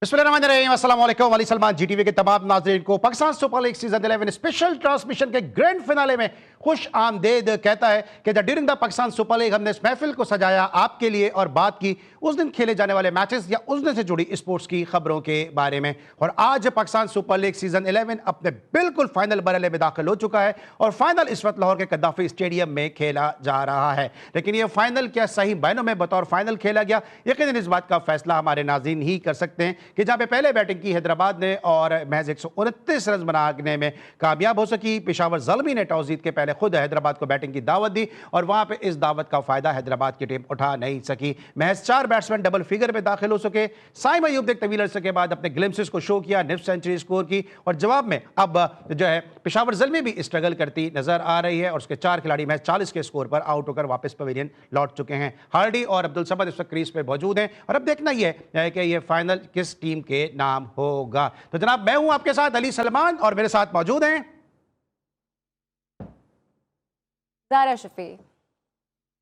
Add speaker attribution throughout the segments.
Speaker 1: अस्सलाम वालेकुम। अली सलमान जीटीवी के तमाम नाज़रीन को Pakistan super league season 11 special transmission के ग्रैंड फिनाले में खुश आमदेद कहता है कि during the Pakistan super league हमने इस महफिल को सजाया आपके लिए और बात की उस दिन खेले जाने वाले मैचेस या उस दिन से जुड़ी स्पोर्ट्स की खबरों के बारे में। और आज पाकिस्तान सुपर लीग सीजन 11 अपने बिल्कुल फाइनल मरहले में दाखिल हो चुका है और फाइनल इस वक्त लाहौर के कद्दाफी स्टेडियम में खेला जा रहा है। लेकिन यह फाइनल क्या सही मायनों में बतौर फाइनल खेला गया, यकीनन इस बात का फैसला हमारे नाज़रीन ही कर सकते हैं कि जहां पे पहले बैटिंग की हैदराबाद ने और महज 129 रन बनाने में कामयाब हो सकी। पेशावर ज़ल्मी ने टॉस जीत के पहले खुद हैदराबाद को बैटिंग की दावत दी और वहां पे इस दावत का फायदा हैदराबाद की टीम उठा नहीं सकी। महज 4 बैट्समैन डबल फिगर में दाखिल हो सके। साइम अयूब ने तवील अरसे के बाद अपने ग्लिम्सेस को शो किया, निफ्ट सेंचुरी स्कोर की और जवाब में अब जो है पेशावर ज़ल्मी भी स्ट्रगल करती नजर आ रही है और उसके 4 खिलाड़ी महज 40 के स्कोर पर आउट होकर वापस पवेलियन लौट चुके हैं। हार्डी और अब्दुल समद इस वक्त क्रीज पे मौजूद हैं और अब देखना यह है कि यह फाइनल किस टीम के नाम होगा। तो जनाब मैं हूं आपके साथ अली सलमान और मेरे साथ मौजूद हैं
Speaker 2: ज़ारा शफी।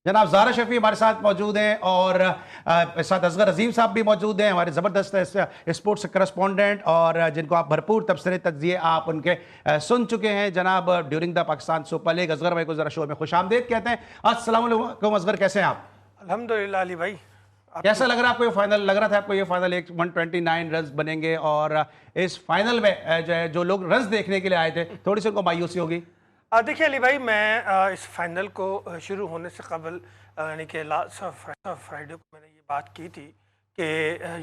Speaker 1: जनाब ज़ारा शफी हमारे साथ मौजूद हैं और साथ असगर अजीम साहब भी मौजूद हैं, हमारे ज़बरदस्त स्पोर्ट्स करस्पॉन्डेंट और जिनको आप भरपूर तबसरे तज्जिए आप उनके सुन चुके हैं। जनाब during the Pakistan super league Asghar भाई को ज़रा शो में खुशामदीद कहते हैं। अस्सलाम वालेकुम असगर, कैसे हैं आप?
Speaker 3: अल्हम्दुलिल्लाह अली भाई,
Speaker 1: कैसा लग रहा है आपको ये फाइनल? लग रहा था आपको ये फाइनल 129 रन बनेंगे और इस फाइनल में जो लोग रन देखने के लिए आए थे थोड़ी सी उनको मायूसी होगी?
Speaker 3: देखिए अली भाई, मैं इस फाइनल को शुरू होने से कबल यानी कि लास्ट फ्राइडे को मैंने ये बात की थी कि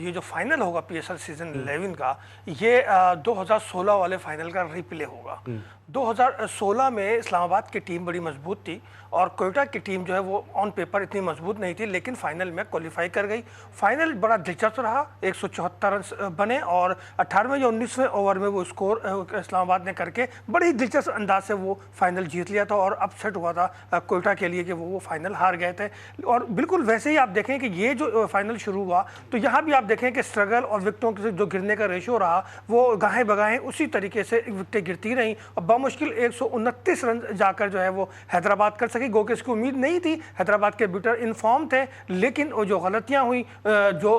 Speaker 3: ये जो फाइनल होगा पीएसएल सीजन 11 का, ये 2016 वाले फाइनल का रिप्ले होगा। 2016 में इस्लामाबाद की टीम बड़ी मजबूत थी और कोयटा की टीम जो है वो ऑन पेपर इतनी मजबूत नहीं थी, लेकिन फाइनल में क्वालिफाई कर गई। फाइनल बड़ा दिलचस्प रहा, 174 रन बने और 18वें या 19वें ओवर में वो स्कोर इस्लामाबाद ने करके बड़ी दिलचस्प अंदाज से वो फाइनल जीत लिया था और अपसेट हुआ था कोयटा के लिए कि वो फाइनल हार गए थे। और बिल्कुल वैसे ही आप देखें कि ये जो फाइनल शुरू हुआ तो यहाँ भी आप देखें कि स्ट्रगल और विकेटों के जो गिरने का रेशियो रहा वो गाहें बगाहें उसी तरीके से विकेटें गिरती रहीं और बामुश्किल 129 रन जाकर जो है वो हैदराबाद कर सकी। गो कि इसकी उम्मीद नहीं थी, हैदराबाद के बैटर इनफॉर्म थे, लेकिन वो जो गलतियां हुई, जो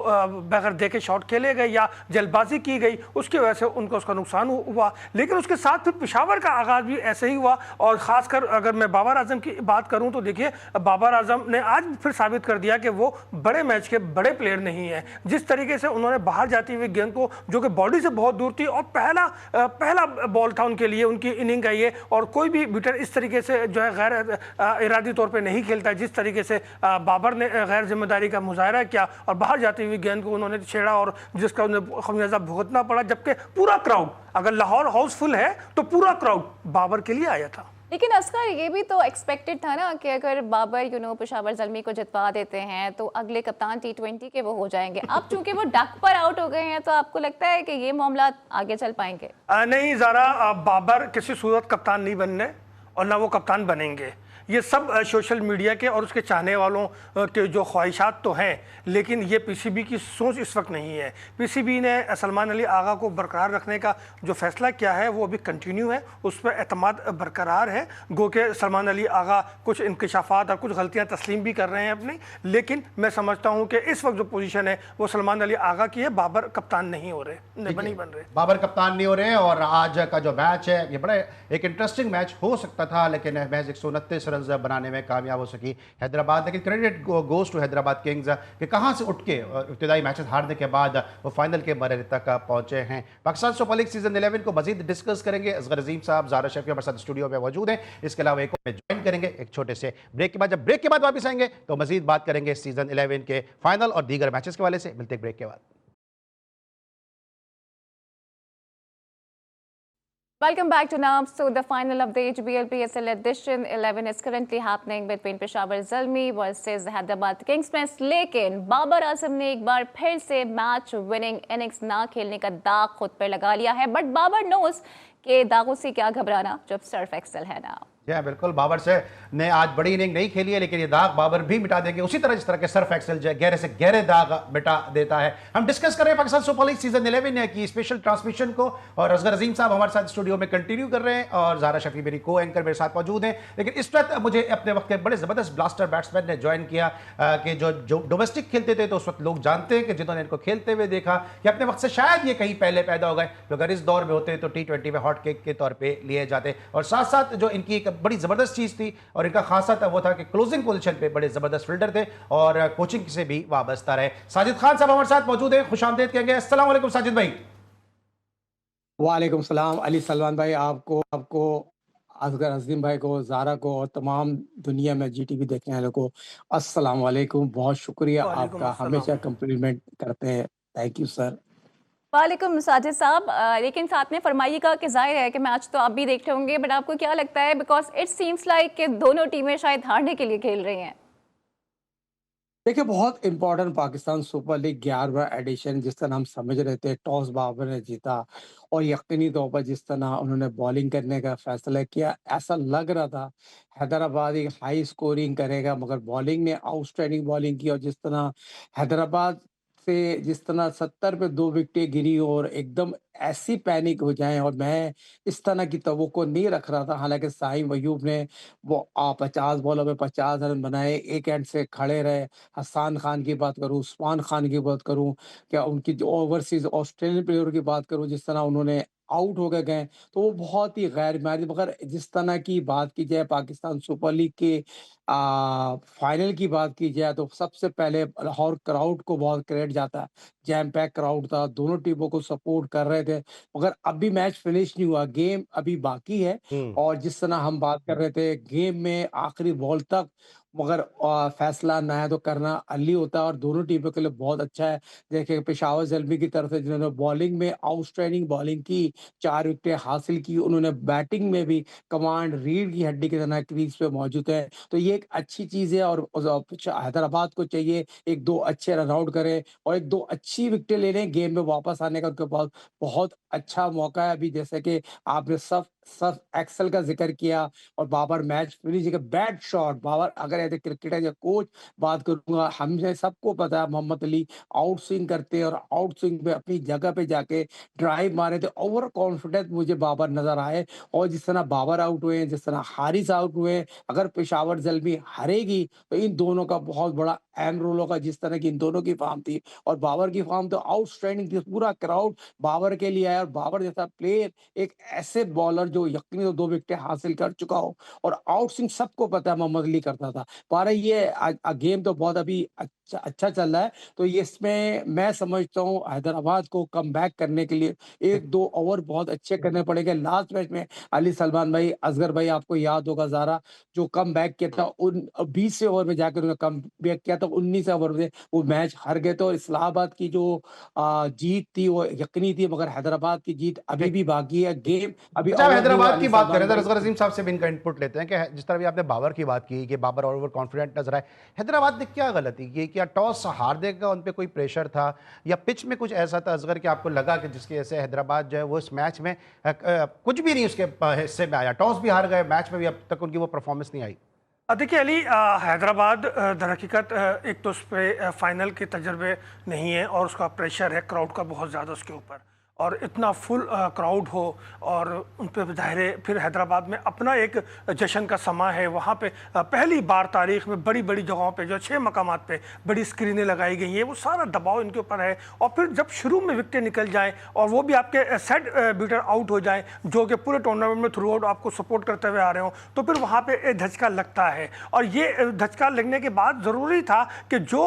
Speaker 3: बगैर देखे शॉट खेले गए या जल्दबाजी की गई, उसकी वजह से उनको उसका नुकसान हुआ। लेकिन उसके साथ फिर पेशावर का आगाज भी ऐसे ही हुआ और ख़ासकर अगर मैं बाबर आजम की बात करूं तो देखिए बाबर आजम ने आज फिर साबित कर दिया कि वो बड़े मैच के बड़े प्लेयर नहीं है। जिस तरीके से उन्होंने बाहर जाती हुई गेंद को, जो कि बॉडी से बहुत दूर थी और पहला बॉल था उनके लिए, उनकी इनिंग का ये, और कोई भी बैटर इस तरीके से जो है गैर इरादी तौर पे नहीं खेलता है जिस तरीके से बाबर ने गैर जिम्मेदारी का मुजाहरा किया और बाहर जाती हुई गेंद को उन्होंने छेड़ा और जिसका उन्हें खमियाजा भुगतना पड़ा। जबकि पूरा क्राउड, अगर लाहौर हाउसफुल है तो पूरा क्राउड बाबर के लिए आया था।
Speaker 2: लेकिन असगर ये भी तो एक्सपेक्टेड था ना कि अगर बाबर पेशावर ज़ल्मी को जितवा देते हैं तो अगले कप्तान T20 के वो हो जाएंगे। अब चूंकि वो डक पर आउट हो गए हैं तो आपको लगता है कि ये मामला आगे चल पाएंगे?
Speaker 3: नहीं ज़रा, बाबर किसी सूरत कप्तान नहीं बनने और ना वो कप्तान बनेंगे। ये सब सोशल मीडिया के और उसके चाहने वालों के जो ख्वाहिशात तो हैं, लेकिन ये पीसीबी की सोच इस वक्त नहीं है। पीसीबी ने सलमान अली आगा को बरकरार रखने का जो फैसला किया है वो अभी कंटिन्यू है, उस पर एतमाद बरकरार है। गो के सलमान अली आगा कुछ इंकशाफात और कुछ गलतियां तस्लीम भी कर रहे हैं अपनी, लेकिन मैं समझता हूँ कि इस वक्त जो पोजीशन है वो सलमान अली आगा की है। बाबर कप्तान नहीं हो रहे, नहीं बन रहे,
Speaker 1: बाबर कप्तान नहीं हो रहे। और आज का जो मैच है ये बड़ा एक इंटरेस्टिंग मैच हो सकता था, लेकिन महज 129 बनाने में कामयाब हो सकी हैदराबाद। लेकिन credit goes to Hyderabad kings कि कहां से उठ के इब्तिदाई मैचेस हारने के बाद वो फाइनल के मरहले तक पहुंचे हैं। पाकिस्तान सुपर लीग सीजन 11 को मजीद डिस्कस करेंगे। असगर अजीम साहब, ज़ारा शफी हमारे साथ स्टूडियो में मौजूद हैं। इसके अलावा एक और ज्वाइन करेंगे एक छोटे से ब्रेक के बाद। जब ब्रेक के बाद वापस आएंगे तो मजीद बात करेंगे सीजन 11 के फाइनल और दीगर मैचेस के हवाले से। मिलते हैं ब्रेक के बाद।
Speaker 2: Welcome back to NAM. So the final of the HBL PSL edition 11 is currently happening between Peshawar Zalmi versus Hyderabad Kings में, लेकिन बाबर आजम ने एक बार फिर से मैच विनिंग इनिंग्स ना खेलने का दाग खुद पर लगा लिया है। बट बाबर नोज कि दागों से क्या घबराना जब सर्फ एक्सेल है ना।
Speaker 1: बिल्कुल, बाबर से ने आज बड़ी इनिंग नहीं खेली है, लेकिन ये दाग बाबर भी मिटा देंगे उसी तरह जिस तरह के सर्फ एक्सेल जो गहरे से गहरे दाग मिटा देता है। हम डिस्कस कर रहे हैं पाकिस्तान सुपर लीग सीजन 11 की स्पेशल ट्रांसमिशन को, और असगर अजीम साहब हमारे साथ स्टूडियो में कंटिन्यू कर रहे हैं और ज़ारा शफी मेरी को एंकर मेरे साथ मौजूद हैं। लेकिन इस वक्त मुझे अपने वक्त के बड़े ज़बरदस्त ब्लास्टर बैट्समैन ने ज्वाइन किया कि जो डोमेस्टिक खेलते थे तो उस वक्त लोग जानते हैं कि जिन्होंने इनको खेलते हुए देखा कि अपने वक्त से शायद ये कहीं पहले पैदा हो गए, तो अगर इस दौर में होते तो T20 में हॉट केक के तौर पर लिए जाते। और साथ साथ जो इनकी एक बड़ी ज़बरदस्त चीज़ थी और इनका खासा था वो था कि क्लोजिंग पोजीशन पे बड़े जबरदस्त फील्डर थे और कोचिंग से भी वाबस्ता रहे। साजिद खान साहब हमारे साथ मौजूद हैं, खुशामदीद कहेंगे। अस्सलाम वालेकुम साजिद भाई।
Speaker 4: वालेकुम सलाम अली सलमान भाई, आपको असगर अजीम भाई को, ज़ारा को और तमाम दुनिया में GTV देखने वालों को अस्सलाम वालेकुम। बहुत शुक्रिया आपका, हमेशा कम्प्लीमेंट करते हैं। Thank you sir.
Speaker 2: वालेकुम साजिद साहब, लेकिन साथ में फरमाइएगा कि जाहिर है कि मैच तो आप भी देख रहे होंगे, बट आपको क्या लगता है, बिकॉज इट सीम्स लाइक कि दोनों टीमें शायद हारने के लिए खेल रही हैं।
Speaker 4: देखिए, बहुत इंपॉर्टेंट पाकिस्तान सुपर लीग 11वां एडिशन, जिस तरह हम समझ रहे थे टॉस बाबर ने जीता और यकीनी तौर पर जिस तरह उन्होंने बॉलिंग करने का फैसला किया, ऐसा लग रहा था हैदराबाद एक हाई स्कोरिंग करेगा, मगर बॉलिंग ने आउटस्टैंडिंग बॉलिंग की और जिस तरह हैदराबाद से जिस तरह 70 पे 2 विकेटें गिरी और एकदम ऐसी पैनिक हो जाए, और मैं इस तरह की तवक्को नहीं रख रहा था। हालांकि साइम अयूब ने वो 50 बॉलों में 50 रन बनाए, एक एंड से खड़े रहे। हसन खान की बात करूं, उस्मान खान की बात करूं, क्या उनकी जो ओवरसीज ऑस्ट्रेलियन प्लेयर की बात करूं, जिस तरह उन्होंने आउट हो गए, तो वो बहुत ही गैर मारी। मगर जिस तरह की बात की जाए पाकिस्तान सुपर लीग के फाइनल की बात की जाए, तो सबसे पहले लाहौर क्राउड को बहुत क्रेडिट जाता है। जैम पैक क्राउड था, दोनों टीमों को सपोर्ट कर रहे थे, मगर अभी मैच फिनिश नहीं हुआ, गेम अभी बाकी है। और जिस तरह हम बात कर रहे थे गेम में आखिरी बॉल तक, मगर फैसला ना है तो करना अली होता है, और दोनों टीमों के लिए बहुत अच्छा है। देखिए, पेशावर ज़ल्मी की तरफ से जिन्होंने बॉलिंग में आउटस्टैंडिंग बॉलिंग की, 4 विकेटें हासिल की, उन्होंने बैटिंग में भी कमांड रीढ़ की हड्डी की तरह क्रीज पे मौजूद है, तो ये एक अच्छी चीज़ है। और हैदराबाद को चाहिए 1-2 अच्छे रन आउट करें और 1-2 अच्छी विकेटें ले लें, गेम में वापस आने का उनके पास बहुत अच्छा मौका है। अभी जैसे कि आपने सर्फ एक्सेल का जिक्र किया और Babar match finish, bat shot Babar, अगर ऐसे क्रिकेटर या कोच बात करूंगा, हमें सबको पता है मोहम्मद अली आउट स्विंग करते हैं और आउट स्विंग पे अपनी जगह पे जाके ड्राइव मारे थे। ओवर कॉन्फिडेंस मुझे बाबर नजर आए, और जिस तरह बाबर आउट हुए, जिस तरह हारिस आउट हुए, अगर पेशावर ज़ल्मी हारेगी तो इन दोनों का बहुत बड़ा अहम रोल होगा। जिस तरह की इन दोनों की फॉर्म थी और बाबर की फॉर्म तो आउटस्टैंडिंग थी, पूरा क्राउड बाबर के लिए आया, और बाबर जैसा प्लेयर, एक ऐसे बॉलर जो यकीनी तो 2 विकेटें हासिल कर चुका हो, और आउट स्विंग सबको पता है मोहम्मद अली करता था। पर ये गेम तो बहुत अभी अच्छा चल रहा है, तो ये इसमें मैं समझता हूँ हैदराबाद को कम बैक करने के लिए 1-2 ओवर बहुत अच्छे करने पड़ेंगे। लास्ट मैच में अली सलमान भाई, असगर भाई, आपको याद होगा ज़ारा, जो कम बैक किया था, उन 20 ओवर में जाकर उन्होंने कम बैक किया था, 19 ओवर में वो मैच हार गए थे। और इस्लामाबाद की जो जीत थी वो यकीनी थी, मगर हैदराबाद की जीत अभी भी बाकी है। गेम अभी
Speaker 1: हैदराबाद की बात करें तो असगर अजीम साहब से भी इनका इनपुट लेते हैं कि जिस तरह भी आपने बाबर की बात की कि बाबर ओवर कॉन्फिडेंट नजर आए, हैदराबाद ने क्या गलती की? क्या टॉस हार देगा उन पे कोई प्रेशर था, या पिच में कुछ ऐसा था असगर कि आपको लगा कि जिसकी वजह से हैदराबाद जो है वो इस मैच में कुछ भी नहीं उसके हिस्से में आया, टॉस भी हार गए, मैच में भी अब तक उनकी वो परफॉर्मेंस नहीं आई?
Speaker 3: देखिए अली, हैदराबाद दरहकीकत एक तो उस पर फाइनल के तजर्बे नहीं है और उसका प्रेशर है क्राउड का बहुत ज़्यादा उसके ऊपर, और इतना फुल क्राउड हो और उन पर ज़ाहिर फिर हैदराबाद में अपना एक जश्न का समा है। वहाँ पे पहली बार तारीख में बड़ी बड़ी जगहों पे जो 6 मकामात पे बड़ी स्क्रीनें लगाई गई हैं, वो सारा दबाव इनके ऊपर है। और फिर जब शुरू में विकेटें निकल जाएं और वो भी आपके सेट बीटर आउट हो जाएं, जो कि पूरे टूर्नामेंट में थ्रू आउट आपको सपोर्ट करते हुए आ रहे हो, तो फिर वहाँ पर एक धचका लगता है। और ये धचका लगने के बाद ज़रूरी था कि जो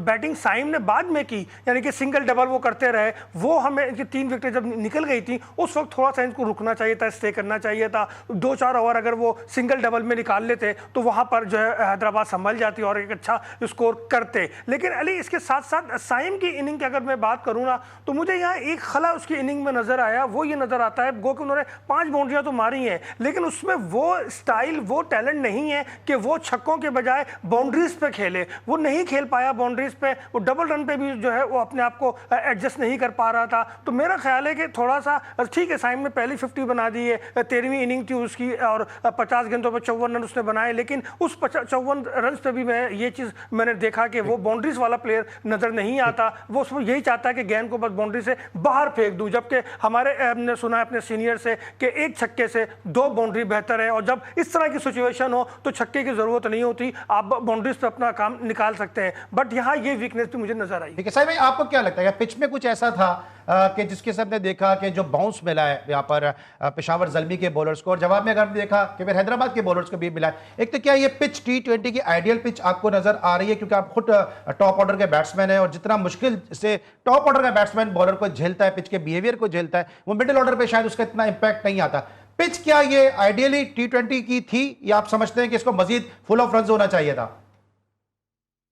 Speaker 3: बैटिंग साइम ने बाद में की, यानी कि सिंगल डबल वो करते रहे, वो हमें 3 विकेटें जब निकल गई थी उस वक्त थोड़ा सा इनको रुकना चाहिए था, स्टे करना चाहिए था। 2-4 ओवर अगर वो सिंगल डबल में निकाल लेते तो वहां पर जो है हैदराबाद संभल जाती और एक अच्छा स्कोर करते। लेकिन अली, इसके साथ साथ साइम की इनिंग की अगर मैं बात करूँ ना, तो मुझे यहाँ एक खला उसकी इनिंग में नजर आया, वो ये नजर आता है गो कि उन्होंने 5 बाउंड्रियां तो मारी हैं, लेकिन उसमें वो स्टाइल, वो टैलेंट नहीं है कि वो छक्कों के बजाय बाउंड्रीज पे खेले। वो नहीं खेल पाया बाउंड्रीज पे, वो डबल रन पे भी जो है वो अपने आप को एडजस्ट नहीं कर पा रहा था। तो मेरा ख्याल है कि थोड़ा सा ठीक है, साइम ने पहली 50 बना दी है, 13वीं इनिंग थी उसकी और 50 गेंदों पर 54 रन उसने बनाए, लेकिन उस 54 रन पे भी मैं ये चीज़ मैंने देखा कि वो बाउंड्रीज वाला प्लेयर नज़र नहीं आता। वो उसमें यही चाहता है कि गेंद को बस बाउंड्री से बाहर फेंक दूं, जबकि हमारे हमने सुना है अपने सीनियर से कि एक छक्के से 2 बाउंड्री बेहतर है, और जब इस तरह की सिचुएशन हो तो छक्के की ज़रूरत नहीं होती, आप बाउंड्रीज पे अपना काम निकाल सकते हैं। बट यहाँ ये वीकनेस भी मुझे नजर आई।
Speaker 1: ठीक है साहिब भाई, आपको क्या लगता है पिच में कुछ ऐसा था कि जिसके साथ ने देखा कि जो बाउंस मिला है यहाँ पर पेशावर ज़ल्मी के बॉलर्स को, और जवाब में अगर हमने देखा कि फिर हैदराबाद के बॉलर्स को भी मिला है। एक तो क्या ये पिच T20 की आइडियल पिच आपको नजर आ रही है, क्योंकि आप खुद टॉप ऑर्डर के बैट्समैन है, और जितना मुश्किल से टॉप ऑर्डर का बैट्समैन बॉलर को झेलता है, पिच के बिहेवियर को झेलता है, वो मिडिल ऑर्डर पे शायद उसका इतना इंपैक्ट नहीं आता। पिच क्या ये आइडियली T20 की थी, या आप समझते हैं कि इसको मजीद फुल ऑफ रन होना चाहिए था?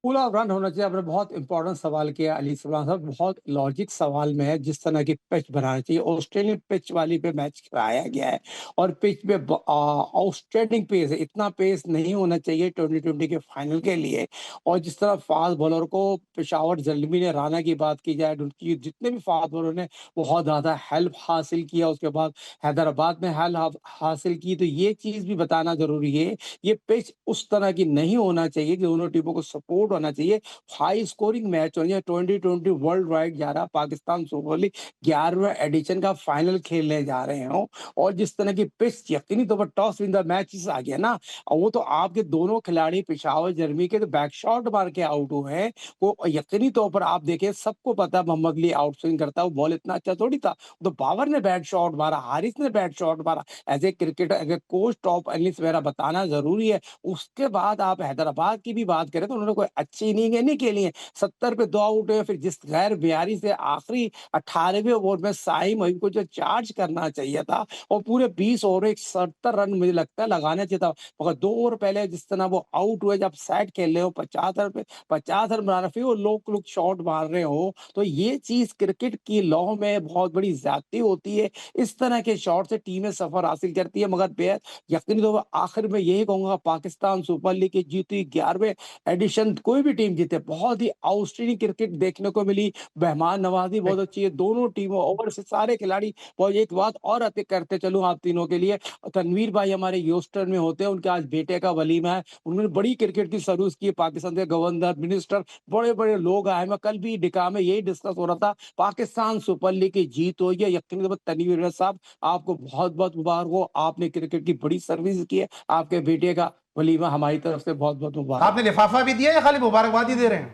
Speaker 4: फुल ऑफ रन होना चाहिए। आपने बहुत इंपॉर्टेंट सवाल किया अली सलमान साहब, बहुत लॉजिक सवाल में है। जिस तरह की पिच बनाना चाहिए, ऑस्ट्रेलियन पिच वाली पे मैच कराया गया है, और पिच पे आउटस्टैंडिंग पेस है। इतना पेस नहीं होना चाहिए 2020 के फाइनल के लिए। और जिस तरह फास्ट बॉलर को पेशावर ज़ल्मी ने, राना की बात की जाए, उनकी जितने भी फास्ट बॉलर ने बहुत ज़्यादा हेल्प हासिल किया, उसके बाद हैदराबाद में हेल्प हासिल की, तो ये चीज़ भी बताना ज़रूरी है। ये पिच उस तरह की नहीं होना चाहिए कि दोनों टीमों को सपोर्ट होना चाहिए। हाई स्कोरिंग मैच होना चाहिए। 2020 world wide 11 Pakistan super league 11वें एडिशन का फाइनल खेलने जा रहे हो, और जिस तरह की पिच यकीनी तौर पर टॉस विन द मैच आ गया ना, और वो तो आपके दोनों खिलाड़ी पेशावर ज़ल्मी के तो बैक शॉट मार के आउट हुए हैं। वो यकीनी तौर पर आप देखें, सबको पता है मोहम्मद अली आउट स्विंग करता है, वो बॉल इतना अच्छा थोड़ी था। तो बाबर ने बैट शॉट मारा, हारिस ने बैट शॉट मारा। As a cricketer, as a coach, top analyst मेरा बताना जरूरी है। उसके बाद आप हैदराबाद की भी बात करें तो उन्होंने कोई अच्छी इनिंग नहीं खेली है। 70 पे 2 आउट हुए, फिर जिस गैर बिहारी से आखिरी 18वें ओवर में साइम अयूब को जो चार्ज करना चाहिए था, और पूरे 20 ओवर 70 रन मुझे लगता है लगाना चाहिए था, मगर 2 ओवर पहले जिस तरह वो आउट हुए, जब सेट खेल रहे हो 50 रन पे 50 रन बना रहे, फिर वो लोग शॉट मार रहे हो, तो ये चीज क्रिकेट की लॉ में बहुत बड़ी ज्यादती होती है। इस तरह के शॉट से टीमें सफर हासिल करती है। मगर बेहद यकीनी तौर पर आखिर में यही कहूंगा, पाकिस्तान सुपर लीग की जीती 11वें एडिशन, कोई भी टीम जीते, बहुत ही आउटस्टैंडिंग क्रिकेट देखने को मिली। मेहमान नवाजी बहुत अच्छी है दोनों टीमों, ओवर से सारे खिलाड़ी बहुत। एक बात और अति करते चलूं आप तीनों के लिए, तनवीर भाई हमारे ह्यूस्टन में होते हैं, उनके आज बेटे का वलीमा है। उन्होंने बड़ी क्रिकेट की सर्विस की, पाकिस्तान के गवर्नर, मिनिस्टर, बड़े बड़े लोग आए। मैं कल भी डिका में यही डिस्कस हो रहा था, पाकिस्तान सुपर लीग की जीत हुई है। यकीनी तौर पर तनवीर साहब आपको बहुत बहुत मुबारक हो, आपने क्रिकेट की बड़ी सर्विस की है। आपके बेटे का वलीमा हमारी तरफ से बहुत बहुत मुबारक।
Speaker 1: आपने लिफाफा भी दिया या खाली मुबारकबाद ही दे रहे हैं?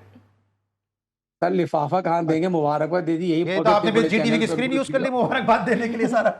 Speaker 4: सर लिफाफा कहाँ देंगे, मुबारकबाद दे दी। यही
Speaker 1: ये तो आपने फिर जीटीवी की स्क्रीन यूज कर ली मुबारकबाद देने के लिए सारा।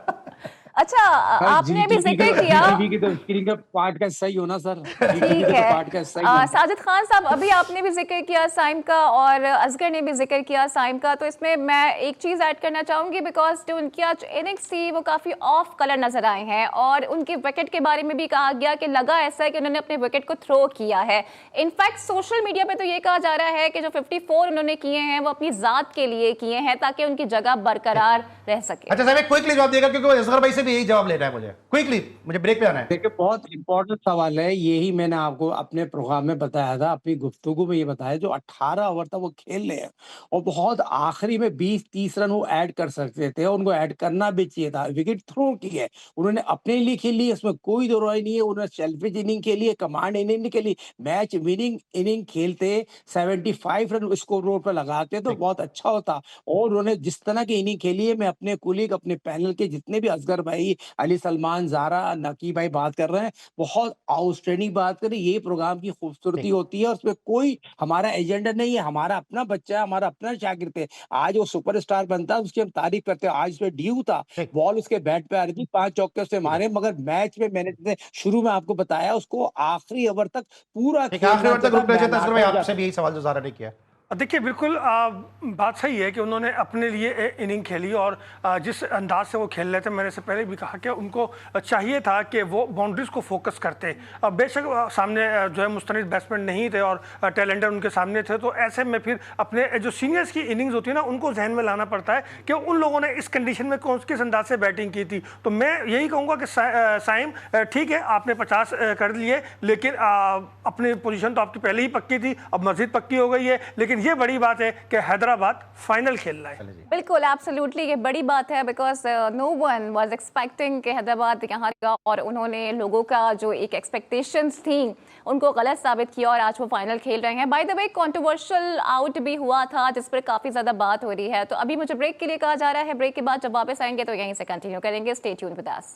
Speaker 2: अच्छा, आपने भी जिक्र किया
Speaker 4: जीटीवी की तो स्क्रीन का पार्ट का सही हो ना सर,
Speaker 2: ठीक है।
Speaker 4: पार्ट का सही।
Speaker 2: साजिद खान साहब, अभी आपने भी जिक्र किया साइम का, और असगर ने भी जिक्र किया साइम का, तो इसमें मैं एक चीज़ ऐड करना चाहूँगी, बिकॉज जो उनकी आज इनिंग्स थी वो काफ़ी ऑफ कलर नजर आए हैं, और उनके विकेट के बारे में भी कहा गया कि लगा ऐसा है कि उन्होंने अपने विकेट को थ्रो किया है। इनफैक्ट सोशल मीडिया पे तो ये कहा जा रहा है कि जो 54 उन्होंने किए हैं वो अपनी ज़ात के लिए किए हैं, ताकि उनकी जगह बरकरार रह सके।
Speaker 1: अच्छा साहब, क्विकली जवाब देगा, क्योंकि असगर भाई से भी यही जवाब लेना है मुझे। क्विकली, मुझे ब्रेक पे आना है।
Speaker 4: देखिए बहुत इंपॉर्टेंट सवाल है, यही मैंने आपको अपने प्रोग्राम में बताया था, अपनी गुफ्तगू में ये बताया। जो 18 ओवर तक वो खेल रहे हैं, और बहुत आखिरी में 20-30 रन वो ऐड कर सकते थे, उनको ऐड करना भी चाहिए था। विकेट थ्रो की है उन्होंने, अपने लिए खेली, इसमें कोई दो राय नहीं है। उन्होंने सेल्फिश इनिंग खेली है, कमांड इनिंग खेली, मैच विनिंग इनिंग खेलते 75 रन स्कोर बोर्ड पर लगाते तो बहुत अच्छा होता। और उन्होंने जिस तरह की इनिंग खेली है, मैं अपने कुलीग, अपने पैनल के जितने भी, असगर भाई, अली सलमान, जारा, नकी भाई बात कर रहे हैं, बहुत आउटस्टैंडिंग बात करें। ये प्रोग्राम की खूबसूरती होती है, उसमें कोई हमारा एजेंडा नहीं है, हमारा अपना बच्चा है, हमारा अपना शागिर्द है। आज वो सुपरस्टार बनता है, उसकी हम तारीफ करते हैं। आज उसमें ड्यू था, बॉल उसके बैट पे आ रही थी, 5 चौके से मारे, मगर मैच में मैंने शुरू में आपको बताया, उसको आखिरी ओवर तक पूरा
Speaker 1: आखिरी ओवर तक रुकना चाहिए था। असगर भाई आपसे भी यही सवाल जो जारा ने किया।
Speaker 3: देखिए बिल्कुल बात सही है कि उन्होंने अपने लिए इनिंग खेली, और जिस अंदाज से वो खेल रहे थे, मैंने इससे पहले भी कहा कि उनको चाहिए था कि वो बाउंड्रीज को फोकस करते। बेशक सामने जो है मुस्तनिद बैट्समैन नहीं थे और टैलेंटर उनके सामने थे, तो ऐसे में फिर अपने जो सीनियर्स की इनिंग्स होती है ना, उनको जहन में लाना पड़ता है कि उन लोगों ने इस कंडीशन में किस अंदाज से बैटिंग की थी। तो मैं यही कहूँगा कि साइम ठीक है, आपने 50 कर लिए, लेकिन अपनी पोजीशन तो आपकी पहले ही पक्की थी, अब मज़ीद पक्की हो गई है। लेकिन लेकिन ये बड़ी बात है कि हैदराबाद फाइनल खेल रहा है।
Speaker 2: बिल्कुल, एब्सोल्युटली ये बड़ी बात है because no one was expecting कि हैदराबाद यहाँ का, और उन्होंने लोगों का जो एक एक्सपेक्टेशंस थी उनको गलत साबित किया और आज वो फाइनल खेल रहे हैं। By the way controversial out भी हुआ था जिस पर काफ़ी ज़्यादा बात हो रही है। तो अभी मुझे ब्रेक के लिए कहा जा रहा है, ब्रेक के बाद जब वापस आएंगे तो यहीं से कंटिन्यू करेंगे। Stay tuned with us.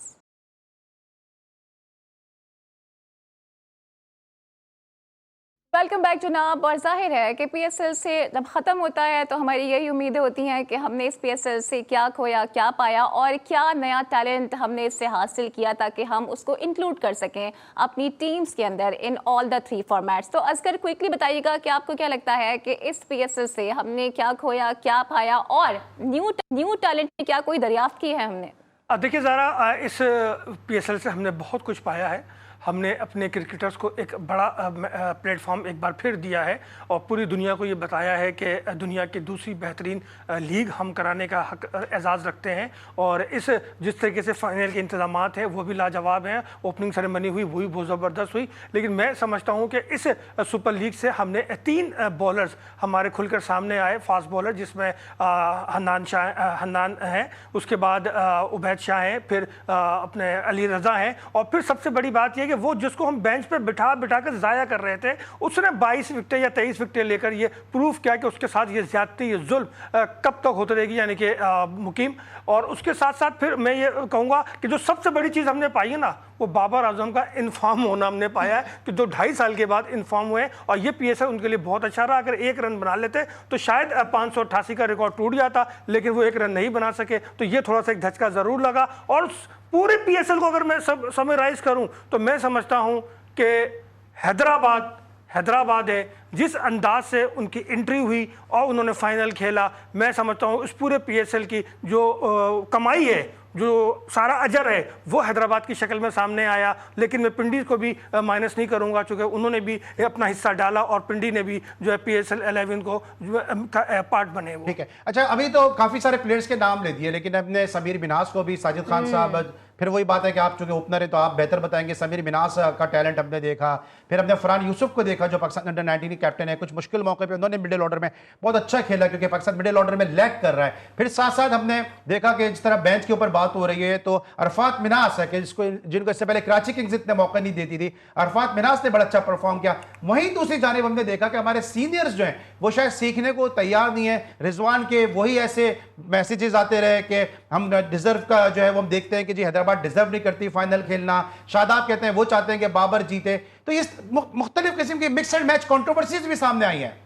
Speaker 2: Welcome back जनाब। और जाहिर है कि पीएसएल से जब ख़त्म होता है तो हमारी यही उम्मीदें होती हैं कि हमने इस पीएसएल से क्या खोया, क्या पाया और क्या नया टैलेंट हमने इससे हासिल किया ताकि हम उसको इंक्लूड कर सकें अपनी टीम्स के अंदर इन ऑल द 3 फॉर्मेट्स। तो असगर क्विकली बताइएगा कि आपको क्या लगता है कि इस पीएसएल से हमने क्या खोया, क्या पाया और न्यू टैलेंट में क्या कोई दरियाफ्त की है हमने?
Speaker 3: देखिए ज़रा, इस पीएसएल से हमने बहुत कुछ पाया है। हमने अपने क्रिकेटर्स को एक बड़ा प्लेटफॉर्म एक बार फिर दिया है और पूरी दुनिया को ये बताया है कि दुनिया की दूसरी बेहतरीन लीग हम कराने का हक एजाज़ रखते हैं। और इस जिस तरीके से फाइनल के इंतजामात हैं वो भी लाजवाब हैं। ओपनिंग सेरेमनी हुई वो भी बहुत ज़बरदस्त हुई। लेकिन मैं समझता हूँ कि इस सुपर लीग से हमने 3 बॉलर्स हमारे खुलकर सामने आए, फास्ट बॉलर, जिसमें हन्नान हैं, उसके बाद उबैद शाह हैं, फिर अपने अली रज़ा हैं, और फिर सबसे बड़ी बात यह कि वो जिसको हम बेंच पे बिठा कर ज़ाया कर रहे थे उसने 22 विकेटें या 23 विकेटें लेकर ये प्रूफ किया कि उसके साथ ये ज़्यादती, ये जुल्म कब तक होती रहेगी, यानी कि मुकीम। और उसके साथ साथ फिर मैं ये कहूँगा कि जो सबसे बड़ी चीज़ हमने पाई है ना, वो बाबर आजम का इन्फॉर्म होना हमने पाया है कि जो 2.5 साल के बाद इन्फॉर्म हुए। और ये पीएसएल उनके लिए बहुत अच्छा रहा। अगर 1 रन बना लेते तो शायद 588 का रिकॉर्ड टूट जाता, लेकिन वो 1 रन नहीं बना सके, तो ये थोड़ा सा एक धचका ज़रूर लगा। और पूरे पीएसएल को अगर मैं समराइज करूं तो मैं समझता हूं कि हैदराबाद है, जिस अंदाज से उनकी एंट्री हुई और उन्होंने फाइनल खेला, मैं समझता हूं इस पूरे पीएसएल की जो कमाई है, जो सारा अजर है, वो हैदराबाद की शक्ल में सामने आया। लेकिन मैं पिंडी को भी माइनस नहीं करूंगा, चूँकि उन्होंने भी अपना हिस्सा डाला और पिंडी ने भी जो है पीएसएल 11 को पार्ट बने वो।
Speaker 1: ठीक है, अच्छा, अभी तो काफी सारे प्लेयर्स के नाम ले दिए, लेकिन अपने समीर मिन्हास को भी, साजिद खान साहब, फिर वही बात है कि आप चूंकि ओपनर है तो आप बेहतर बताएंगे। समीर मिन्हास का टैलेंट हमने देखा, फिर हमने फरहान यूसुफ को देखा जो पाकिस्तान अंडर 19 की कैप्टन है। कुछ मुश्किल मौके पे उन्होंने मिडिल ऑर्डर में बहुत अच्छा खेला क्योंकि पाकिस्तान मिडिल ऑर्डर में लैग कर रहा है। फिर साथ साथ हमने देखा कि जिस तरह बेंच के ऊपर बात हो रही है तो अरफात मिन्हास है कि जिनको इससे पहले कराची किंग्स इतने मौका नहीं देती थी, अरफात मिन्हास ने बड़ा अच्छा परफॉर्म किया। वहीं दूसरी जानिब हमने देखा कि हमारे सीनियर्स जो हैं वो शायद सीखने को तैयार नहीं है। रिजवान के वही ऐसे मैसेजेस आते रहे कि हम डिजर्व का जो है वो हम देखते हैं कि जी हैदराबाद डिजर्व नहीं करती फाइनल खेलना। शादाब कहते हैं वो चाहते हैं कि बाबर जीते। तो ये मुख्तलिफ किस्म की मिक्स एंड मैच कंट्रोवर्सीज भी सामने आई हैं।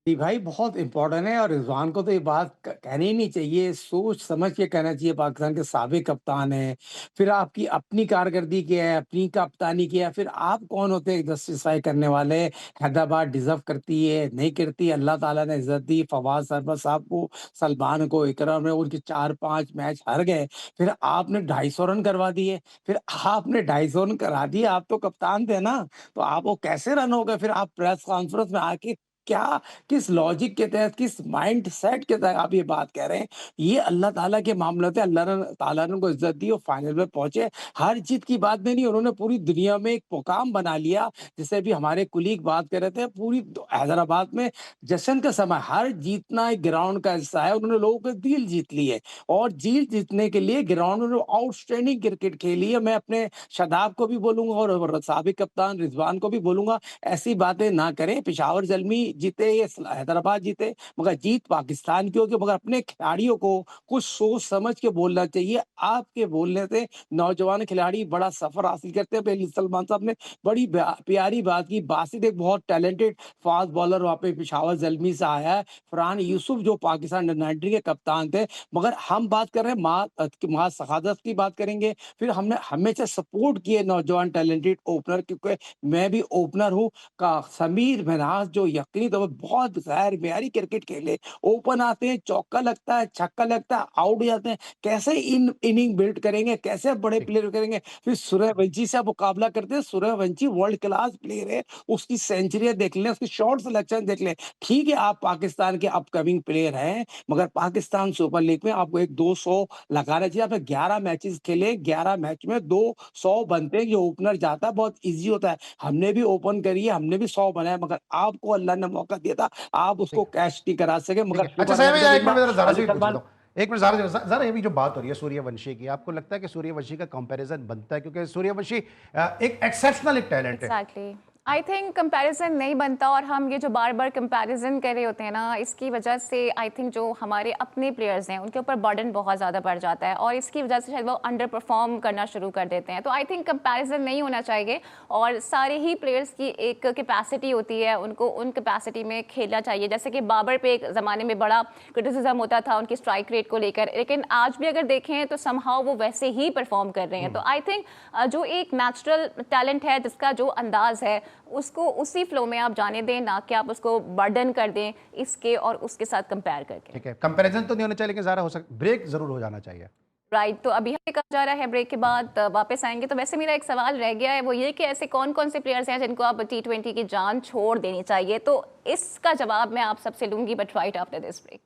Speaker 4: जी भाई, बहुत इम्पोर्टेंट है और रिजवान को तो ये बात कहनी ही नहीं चाहिए, सोच समझ के कहना चाहिए। पाकिस्तान के साबिक कप्तान है, फिर आपकी अपनी कारकर्दगी क्या है, अपनी कप्तानी क्या है, फिर आप कौन होते हैं जस्टिफाई करने वाले? हैदराबाद डिजर्व करती है, नहीं करती? अल्लाह ताला ने इज्जत दी फवाद सरफराज साहब को, सलमान को, इकराम ने, उनके 4-5 मैच हार गए, फिर आपने 250 रन करवा दिए, फिर आपने 250 रन करा दिए, आप तो कप्तान थे ना, तो आप वो कैसे रन हो गए? फिर आप प्रेस कॉन्फ्रेंस में आके क्या, किस लॉजिक के तहत, किस माइंड सेट के तहत आप ये बात कह रहे हैं? ये अल्लाह ताला के मामले थे। अल्लाह ताला ने उनको इज्जत दी और फाइनल में पहुंचे। हर जीत की बात में नहीं, उन्होंने पूरी दुनिया में एक मुकाम बना लिया। जैसे भी हमारे कुलीग बात कर रहे थे, पूरी हैदराबाद में जश्न का समय, हर जीतना एक ग्राउंड का हिस्सा है। उन्होंने लोगों के दिल जीत लिए और दिल जीतने के लिए ग्राउंड में आउटस्टैंडिंग क्रिकेट खेली है। मैं अपने शादाब को भी बोलूंगा और साबिक कप्तान रिजवान को भी बोलूंगा, ऐसी बातें ना करें। पेशावर जल्मी जीते या हैदराबाद जीते, मगर जीत पाकिस्तान की होगी। मगर अपने खिलाड़ियों को कुछ सोच समझ के बोलना चाहिए। आपके बोलने से नौजवान खिलाड़ी बड़ा सफर हासिल करते हैं। पहले सलमान साहब ने बड़ी प्यारी बात की। बासित एक बहुत टैलेंटेड फास्ट बॉलर वहाँ पे पेशावर जल्मी से आया है। फरहान यूसुफ जो पाकिस्तान अंडर 19 के कप्तान थे। मगर हम बात कर रहे हैं माँ सखादत की बात करेंगे। फिर हमने हमेशा सपोर्ट किए नौजवान टैलेंटेड ओपनर, क्योंकि मैं भी ओपनर हूँ का। समीर मिन्हास जो यकीनी तौर पर बहुत गैर मेयारी क्रिकेट खेले, ओपन आते हैं, चौका लगता है, छक्का लगता है, आउट हो जाते हैं। कैसे इनिंग बिल्ड करेंगे, कैसे बड़े प्लेयर करेंगे? फिर सूर्यवंशी से आप मुकाबला करते हैं। सूर्यवंशी वर्ल्ड क्लास प्लेयर है, उसकी सेंचुरी देख लें, उसकी शॉर्ट सिलेक्शन देख लें। ठीक है, आप पाकिस्तान के अपकमिंग प्लेयर हैं, मगर पाकिस्तान सुपर लीग में आपको एक 200 लगाना चाहिए। आपने 11 मैचेस खेले, 11 मैच में 200 बनते हैं। जो ओपनर जाता है बहुत ईजी होता है। हमने भी ओपन करी है, हमने भी 100 बनाया, मगर आपको अल्लाह ने मौका दिया था, आप उसको कैश नहीं करा सके। मगर
Speaker 1: अच्छा साहब, एक मिनट जरा ज़रा से भी पूछ लेता हूँ। एक मिनट ज़रा ये भी जो बात हो रही है सूर्यवंशी की, आपको लगता है कि सूर्यवंशी का कंपैरिजन बनता है? क्योंकि सूर्यवंशी एक एक्सेप्शनल एक टैलेंट है।
Speaker 2: एग्जैक्टली, आई थिंक कंपैरिजन नहीं बनता, और हम ये जो बार बार कंपैरिजन कर रहे होते हैं ना, इसकी वजह से आई थिंक जो हमारे अपने प्लेयर्स हैं उनके ऊपर बर्डन बहुत ज़्यादा बढ़ जाता है, और इसकी वजह से शायद वो अंडर परफॉर्म करना शुरू कर देते हैं। तो आई थिंक कंपैरिजन नहीं होना चाहिए, और सारे ही प्लेयर्स की एक कैपेसिटी होती है, उनको उन कैपेसिटी में खेलना चाहिए। जैसे कि बाबर पे एक ज़माने में बड़ा क्रिटिसिज्म होता था उनकी स्ट्राइक रेट को लेकर, लेकिन आज भी अगर देखें तो समहाउ वो वैसे ही परफॉर्म कर रहे हैं। तो आई थिंक जो एक नेचुरल टैलेंट है, जिसका जो अंदाज है, उसको उसी फ्लो में आप जाने दें, ना कि आप उसको बर्डन कर दें इसके और उसके साथ कंपेयर करके।
Speaker 1: ठीक है, कंपैरिजन तो नहीं होना चाहिए, लेकिन ज़रा हो सकता ब्रेक ज़रूर हो जाना चाहिए।
Speaker 2: राइट, तो अभी हमें कहा जा रहा है ब्रेक के बाद वापस आएंगे। तो वैसे मेरा एक सवाल रह गया है, वो ये कि ऐसे कौन कौन से प्लेयर्स हैं जिनको आप T20 की जान छोड़ देनी चाहिए? तो इसका जवाब मैं आप सबसे लूंगी, but right after this break.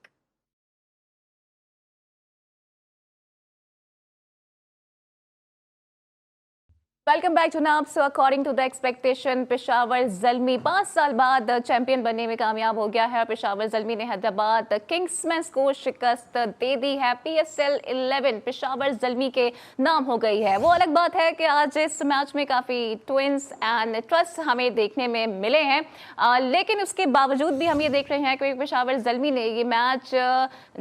Speaker 2: Welcome back जनाब। So according to the expectation, Peshawar Zalmi 5 साल बाद चैंपियन बनने में कामयाब हो गया है। पेशावर ज़ल्मी ने हैदराबाद किंग्समैन को शिकस्त दे दी है। PSL 11 पेशावर ज़ल्मी के नाम हो गई है। वो अलग बात है कि आज इस मैच में काफ़ी ट्विंस एंड ट्रस्ट हमें देखने में मिले हैं, लेकिन उसके बावजूद भी हम ये देख रहे हैं कि पेशावर ज़ल्मी ने ये मैच